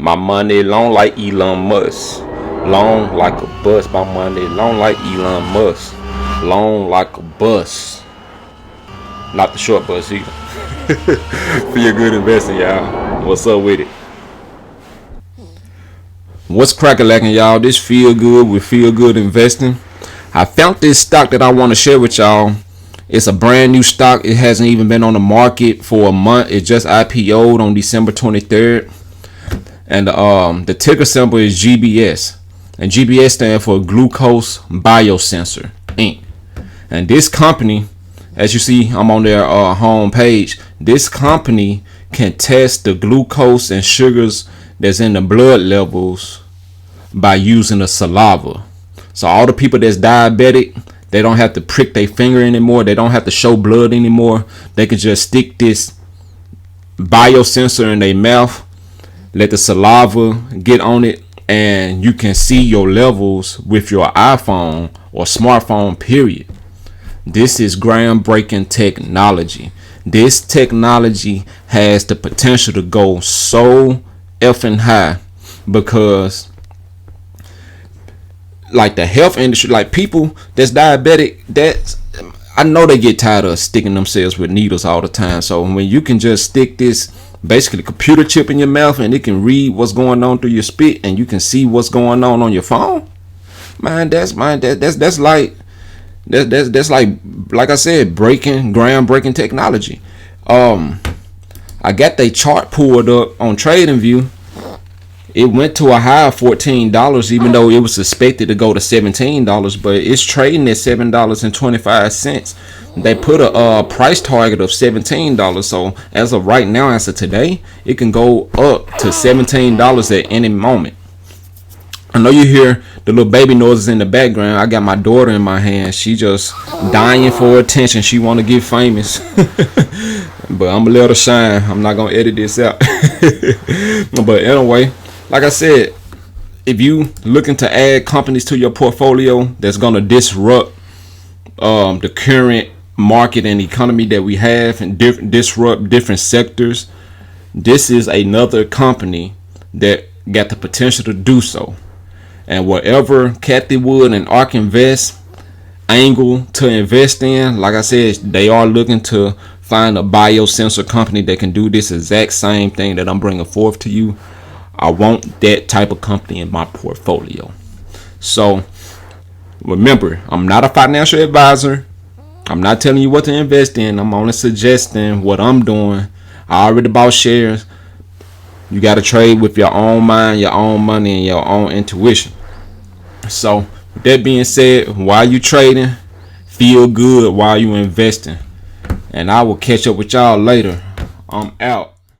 My money long like Elon Musk. Long like a bus. My money long like Elon Musk. Long like a bus. Not the short bus either. Feel good investing, y'all. What's up with it? What's crackalacking, y'all? This feel good with feel good investing. I found this stock that I want to share with y'all. It's a brand new stock. It hasn't even been on the market for a month. It just IPO'd on December 23rd. And the ticker symbol is GBS. And GBS stands for Glucose BioSensor Inc. And this company, as you see, I'm on their home page. This company can test the glucose and sugars that's in the blood levels by using the saliva. So all the people that's diabetic, they don't have to prick their finger anymore. They don't have to show blood anymore. They can just stick this biosensor in their mouth, let the saliva get on it, and you can see your levels with your iPhone or smartphone, period. This is groundbreaking technology. This technology has the potential to go so effing high because like the health industry, like people that's diabetic, that's I know they get tired of sticking themselves with needles all the time. So when you can just stick this basically computer chip in your mouth and it can read what's going on through your spit and you can see what's going on your phone, that's like I said, groundbreaking technology. I got the chart pulled up on TradingView. It went to a high of $14, even though it was suspected to go to $17, but it's trading at $7.25. They put a price target of $17. So as of right now, as of today, it can go up to $17 at any moment. I know you hear the little baby noises in the background. I got my daughter in my hand. She just dying for attention. She want to get famous. But I'm going to let her shine. I'm not going to edit this out. But anyway, like I said, if you looking to add companies to your portfolio that's going to disrupt the current market and economy that we have and disrupt different sectors, this is another company that got the potential to do so. And whatever Kathy Wood and ARK Invest angle to invest in, like I said, they are looking to find a biosensor company that can do this exact same thing that I'm bringing forth to you. I want that type of company in my portfolio. So remember, I'm not a financial advisor. I'm not telling you what to invest in. I'm only suggesting what I'm doing. I already bought shares. You got to trade with your own mind, your own money, and your own intuition. So with that being said, while you trading, feel good while you investing. And I will catch up with y'all later. I'm out.